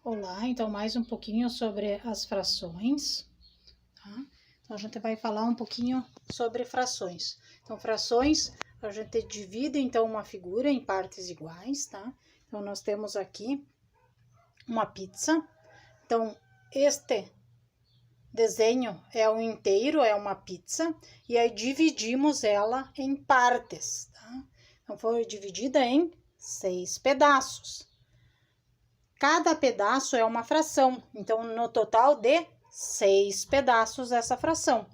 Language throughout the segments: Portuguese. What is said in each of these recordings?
Olá, então mais um pouquinho sobre as frações, tá? Então a gente vai falar um pouquinho sobre frações. Então frações, a gente divide então uma figura em partes iguais, tá? Então nós temos aqui uma pizza. Então este desenho é um inteiro, é uma pizza, e aí dividimos ela em partes, tá? Então foi dividida em 6 pedaços. Cada pedaço é uma fração, então no total de 6 pedaços essa fração.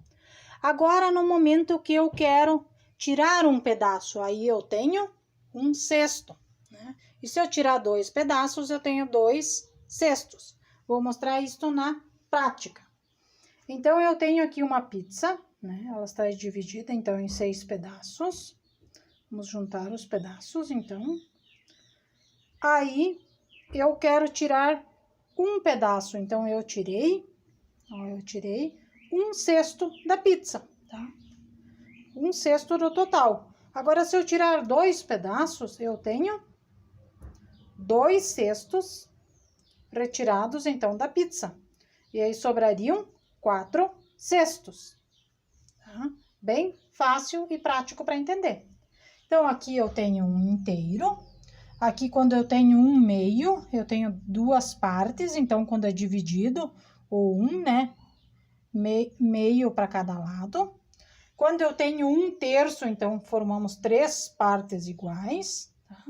Agora, no momento que eu quero tirar um pedaço, aí eu tenho um sexto, né? E se eu tirar 2 pedaços, eu tenho 2 sextos. Vou mostrar isso na prática. Então, eu tenho aqui uma pizza, né? Ela está dividida, então, em 6 pedaços. Vamos juntar os pedaços, então. Aí, eu quero tirar um pedaço, então eu tirei um sexto da pizza, tá? Um sexto do total. Agora, se eu tirar 2 pedaços, eu tenho 2 sextos retirados, então, da pizza. E aí sobrariam 4 sextos, tá? Bem fácil e prático para entender. Então, aqui eu tenho um inteiro. Aqui, quando eu tenho um meio, eu tenho 2 partes, então, quando é dividido, ou né, meio para cada lado. Quando eu tenho um terço, então, formamos 3 partes iguais, tá?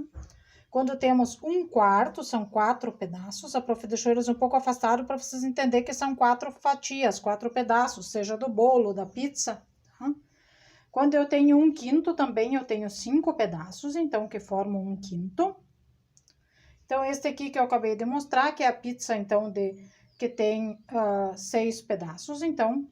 Quando temos um quarto, são 4 pedaços. A prof deixou eles um pouco afastados para vocês entenderem que são 4 fatias, 4 pedaços, seja do bolo, da pizza, tá? Quando eu tenho um quinto, também eu tenho 5 pedaços, então, que formam um quinto. Então, este aqui que eu acabei de mostrar, que é a pizza, então, que tem 6 pedaços, então,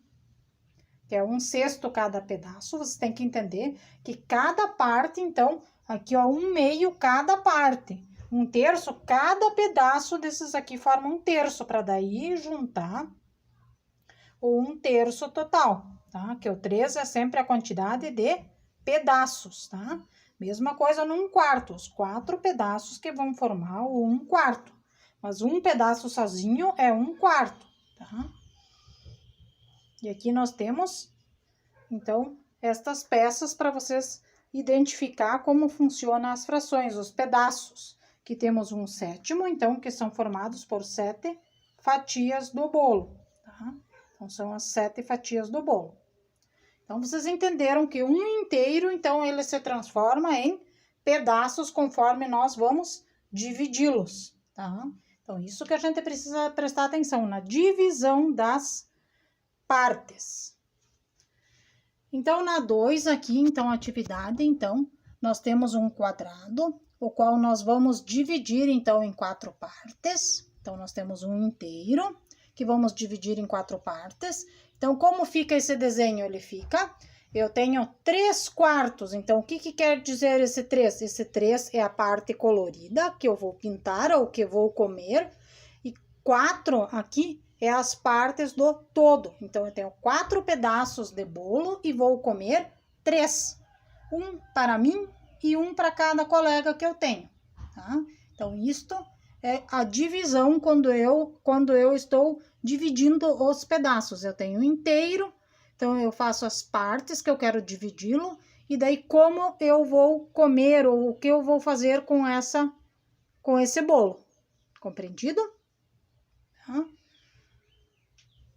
que é um sexto cada pedaço. Você tem que entender que cada parte, então, aqui, ó, um meio cada parte. Um terço, cada pedaço desses aqui forma um terço, para daí juntar o um terço total, tá? Que o 3 é sempre a quantidade de pedaços, tá? Mesma coisa num quarto, os 4 pedaços que vão formar o 1/4. Mas um pedaço sozinho é 1/4, tá? E aqui nós temos, então, estas peças para vocês identificar como funcionam as frações, os pedaços. Aqui temos um sétimo, então, que são formados por 7 fatias do bolo, tá? Então, são as 7 fatias do bolo. Então, vocês entenderam que um inteiro, então, ele se transforma em pedaços conforme nós vamos dividi-los, tá? Então, isso que a gente precisa prestar atenção na divisão das partes. Então, na 2 aqui, então, atividade, então, nós temos um quadrado, o qual nós vamos dividir, então, em 4 partes. Então, nós temos um inteiro, que vamos dividir em 4 partes. Então, como fica esse desenho? Ele fica, eu tenho 3/4, então, o que quer dizer esse 3? Esse 3 é a parte colorida, que eu vou pintar ou que eu vou comer, e 4 aqui é as partes do todo. Então, eu tenho 4 pedaços de bolo e vou comer 3. Um para mim e um para cada colega que eu tenho, tá? Então, isto é a divisão quando eu estou dividindo os pedaços. Eu tenho inteiro, então eu faço as partes que eu quero dividi-lo, e daí como eu vou comer ou o que eu vou fazer com esse bolo. Compreendido? Tá?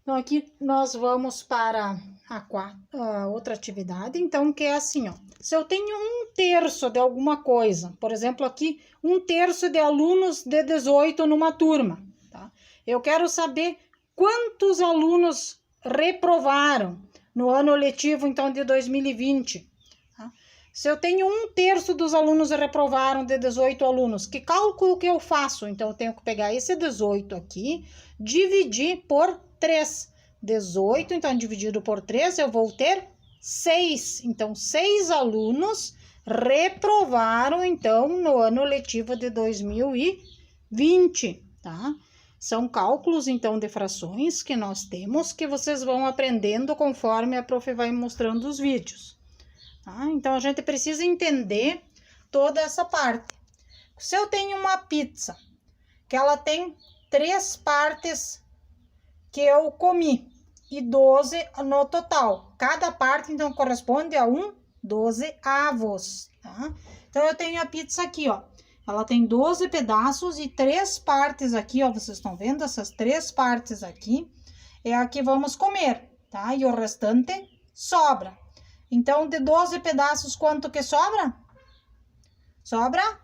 Então, aqui nós vamos para a outra atividade, então, que é assim, ó. Se eu tenho um terço de alguma coisa, por exemplo, aqui, um terço de alunos de 18 numa turma, tá? Eu quero saber quantos alunos reprovaram no ano letivo, então, de 2020. Tá? Se eu tenho um terço dos alunos reprovaram de 18 alunos, que cálculo que eu faço? Então, eu tenho que pegar esse 18 aqui, dividir por 3. 18, então, dividido por 3, eu vou ter 6. Então, 6 alunos reprovaram, então, no ano letivo de 2020, tá? São cálculos, então, de frações que nós temos, que vocês vão aprendendo conforme a prof vai mostrando os vídeos, tá? Então, a gente precisa entender toda essa parte. Se eu tenho uma pizza, que ela tem 3 partes que eu comi e 12 no total. Cada parte, então, corresponde a 12avos, tá? Então, eu tenho a pizza aqui, ó. Ela tem 12 pedaços e 3 partes aqui, ó. Vocês estão vendo? Essas 3 partes aqui é a que vamos comer, tá? E o restante sobra. Então, de 12 pedaços, quanto que sobra? Sobra?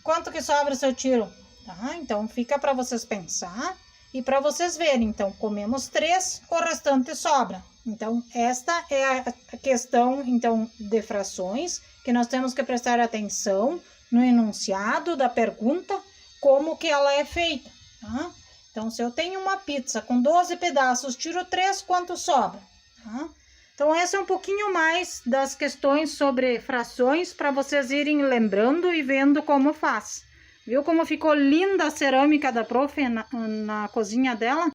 Quanto que sobra se eu tiro? Tá? Então, fica para vocês pensar e para vocês verem. Então, comemos 3, o restante sobra. Então, esta é a questão, então, de frações, que nós temos que prestar atenção no enunciado da pergunta, como que ela é feita, tá? Então, se eu tenho uma pizza com 12 pedaços, tiro 3, quanto sobra? Tá? Então, esse é um pouquinho mais das questões sobre frações, para vocês irem lembrando e vendo como faz. Viu como ficou linda a cerâmica da prof na cozinha dela?